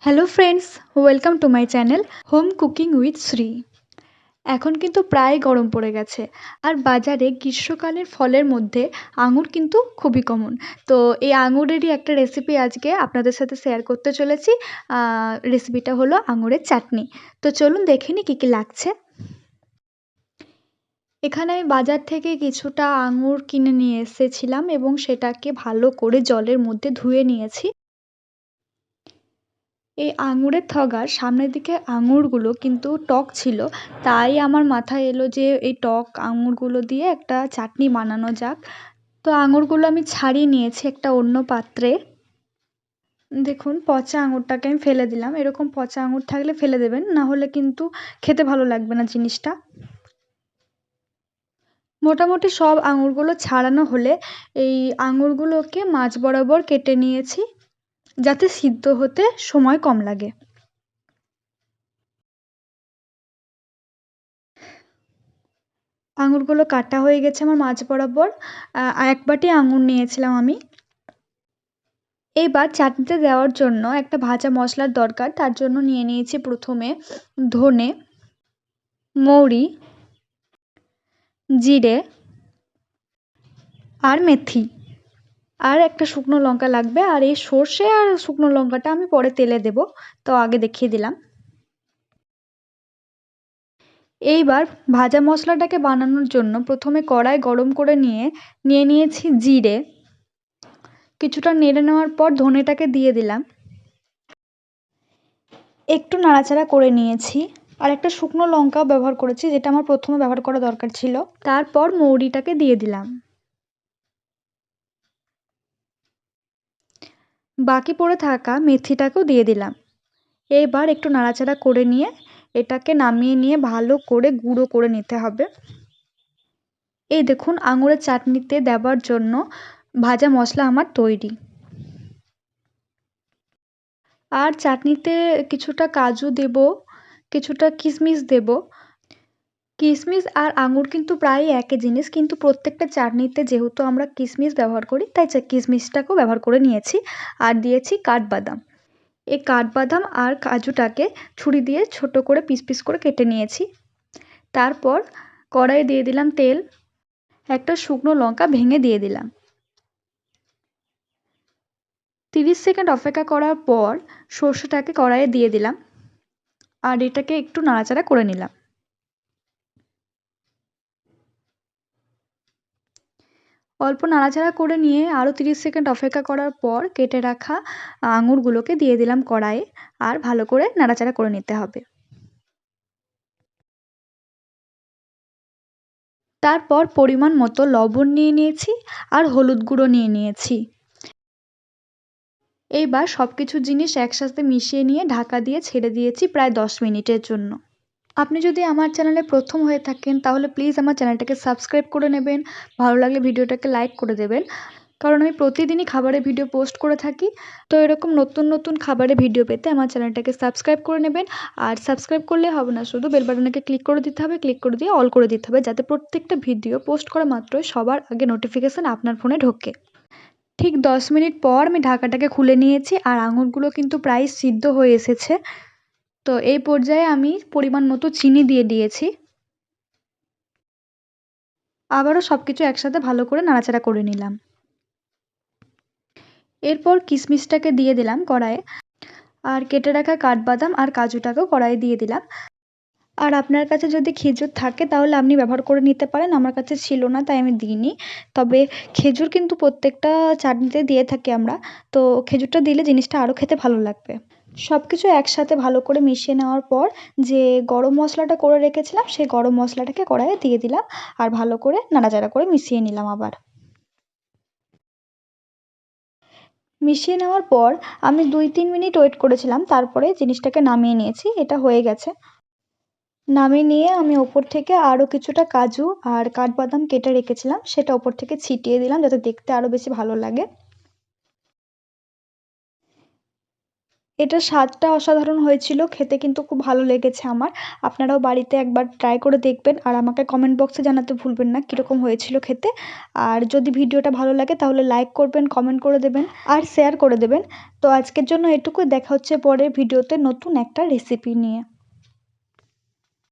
Hello friends, welcome to my channel home cooking with Shri. এখন কিন্তু প্রায় গরম পড়ে গেছে, আর বাজারে গ্রীষ্মকালের ফলের মধ্যে আঙুর কিন্তু খুবই কমন। তো এই আঙুরেরই একটা রেসিপি আজকে আপনাদের সাথে শেয়ার করতে চলেছি। রেসিপিটা হলো আঙুরের চাটনি। তো চলুন দেখে নিই কী কী লাগছে। এখানে আমি বাজার থেকে কিছুটা আঙুর কিনে নিয়ে এসেছিলাম এবং সেটাকে ভালো করে জলের মধ্যে ধুয়ে নিয়েছি। এই আঙুরের থগার সামনের দিকে আঙুরগুলো কিন্তু টক ছিল, তাই আমার মাথায় এলো যে এই টক আঙুরগুলো দিয়ে একটা চাটনি বানানো যাক। তো আঙুরগুলো আমি ছাড়িয়ে নিয়েছি একটা অন্য পাত্রে। দেখুন, পচা আঙুরটাকে আমি ফেলে দিলাম। এরকম পচা আঙুর থাকলে ফেলে দেবেন, না হলে কিন্তু খেতে ভালো লাগবে না জিনিসটা। মোটামুটি সব আঙুরগুলো ছাড়ানো হলে এই আঙুরগুলোকে মাঝ বরাবর কেটে নিয়েছি, যাতে সিদ্ধ হতে সময় কম লাগে। আঙুরগুলো কাটা হয়ে গেছে আমার মাঝ বরাবর। এক বাটি আঙুর নিয়েছিলাম আমি। এবার চাটনিতে দেওয়ার জন্য একটা ভাজা মশলার দরকার। তার জন্য নিয়ে নিয়েছি প্রথমে ধনে, মৌরি, জিরে আর মেথি, আর একটা শুকনো লঙ্কা লাগবে। আর এই সর্ষে আর শুকনো লঙ্কাটা আমি পরে তেলে দেব, তো আগে দেখিয়ে দিলাম। এইবার ভাজা মশলাটাকে বানানোর জন্য প্রথমে কড়াই গরম করে নিয়ে নিয়েছি জিরে। কিছুটা নেড়ে নেওয়ার পর ধনেটাকে দিয়ে দিলাম। একটু নাড়াচাড়া করে নিয়েছি, আর একটা শুকনো লঙ্কাও ব্যবহার করেছি, যেটা আমার প্রথমে ব্যবহার করা দরকার ছিল। তারপর মৌরিটাকে দিয়ে দিলাম। বাকি পড়ে থাকা মেথিটাকেও দিয়ে দিলাম। এবার একটু নাড়াচাড়া করে নিয়ে এটাকে নামিয়ে নিয়ে ভালো করে গুঁড়ো করে নিতে হবে। এই দেখুন, আঙুরের চাটনিতে দেওয়ার জন্য ভাজা মশলা আমার তৈরি। আর চাটনিতে কিছুটা কাজু দেব, কিছুটা কিশমিশ দেব। কিশমিশ আর আঙুর কিন্তু প্রায় একই জিনিস, কিন্তু প্রত্যেকটা চাটনিতে যেহেতু আমরা কিশমিশ ব্যবহার করি, তাই কিশমিশটাকেও ব্যবহার করে নিয়েছি। আর দিয়েছি কাঠবাদাম। এই কাঠবাদাম আর কাজুটাকে ছুরি দিয়ে ছোট করে পিস পিস করে কেটে নিয়েছি। তারপর কড়াইয়ে দিয়ে দিলাম তেল, একটা শুকনো লঙ্কা ভেঙে দিয়ে দিলাম। 30 সেকেন্ড অপেক্ষা করার পর সর্ষেটাকে কড়াইয়ে দিয়ে দিলাম, আর এটাকে একটু নাড়াচাড়া করে নিলাম। অল্প নাড়াচাড়া করে নিয়ে আরও 30 সেকেন্ড অপেক্ষা করার পর কেটে রাখা আঙুরগুলোকে দিয়ে দিলাম কড়াইয়ে, আর ভালো করে নাড়াচাড়া করে নিতে হবে। তারপর পরিমাণ মতো লবণ নিয়ে নিয়েছি, আর হলুদ গুঁড়ো নিয়ে নিয়েছি। এইবার সব কিছু জিনিস একসাথে মিশিয়ে নিয়ে ঢাকা দিয়ে ছেড়ে দিয়েছি প্রায় 10 মিনিটের জন্য। আপনি যদি আমার চ্যানেলে প্রথম হয়ে থাকেন, তাহলে প্লিজ আমার চ্যানেলটাকে সাবস্ক্রাইব করে নেবেন। ভালো লাগলে ভিডিওটাকে লাইক করে দেবেন, কারণ আমি প্রতিদিনই খাবারের ভিডিও পোস্ট করে থাকি। তো এরকম নতুন নতুন খাবারের ভিডিও পেতে আমার চ্যানেলটাকে সাবস্ক্রাইব করে নেবেন। আর সাবস্ক্রাইব করলে হবে না, শুধু বেল বাটনটাকে ক্লিক করে দিতে হবে, ক্লিক করে দিয়ে অল করে দিতে হবে, যাতে প্রত্যেকটা ভিডিও পোস্ট করা মাত্রই সবার আগে নোটিফিকেশান আপনার ফোনে ঢোকে। ঠিক 10 মিনিট পর আমি ঢাকাটাকে খুলে নিয়েছি, আর আঙুরগুলো কিন্তু প্রায় সিদ্ধ হয়ে এসেছে। তো এই পর্যায়ে আমি পরিমাণ মতো চিনি দিয়ে দিয়েছি। আবারও সব কিছু একসাথে ভালো করে নাড়াচাড়া করে নিলাম। এরপর কিশমিশটাকে দিয়ে দিলাম কড়াইয়ে, আর কেটে রাখা কাঠবাদাম আর কাজুটাকেও কড়াইয়ে দিয়ে দিলাম। আর আপনার কাছে যদি খেজুর থাকে তাহলে আপনি ব্যবহার করে নিতে পারেন। আমার কাছে ছিল না, তাই আমি দিইনি। তবে খেজুর কিন্তু প্রত্যেকটা চাটনিতে দিয়ে থাকি আমরা। তো খেজুরটা দিলে জিনিসটা আরও খেতে ভালো লাগবে। সব কিছু একসাথে ভালো করে মিশিয়ে নেওয়ার পর যে গরম মশলাটা করে রেখেছিলাম, সেই গরম মশলাটাকে কড়াইয়ে দিয়ে দিলাম, আর ভালো করে নাড়াচাড়া করে মিশিয়ে নিলাম আবার। মিশিয়ে নেওয়ার পর আমি 2-3 মিনিট ওয়েট করেছিলাম, তারপরে জিনিসটাকে নামিয়ে নিয়েছি। এটা হয়ে গেছে। নামিয়ে নিয়ে আমি ওপর থেকে আরও কিছুটা কাজু আর কাঠবাদাম কেটে রেখেছিলাম, সেটা ওপর থেকে ছিটিয়ে দিলাম, যাতে দেখতে আরও বেশি ভালো লাগে। এটার স্বাদটা অসাধারণ হয়েছিল, খেতে কিন্তু খুব ভালো লেগেছে আমার। আপনারাও বাড়িতে একবার ট্রাই করে দেখবেন আর আমাকে কমেন্ট বক্সে জানাতে ভুলবেন না কীরকম হয়েছিল খেতে। আর যদি ভিডিওটা ভালো লাগে তাহলে লাইক করবেন, কমেন্ট করে দেবেন আর শেয়ার করে দেবেন। তো আজকের জন্য এটুকুই, দেখা হচ্ছে পরের ভিডিওতে নতুন একটা রেসিপি নিয়ে।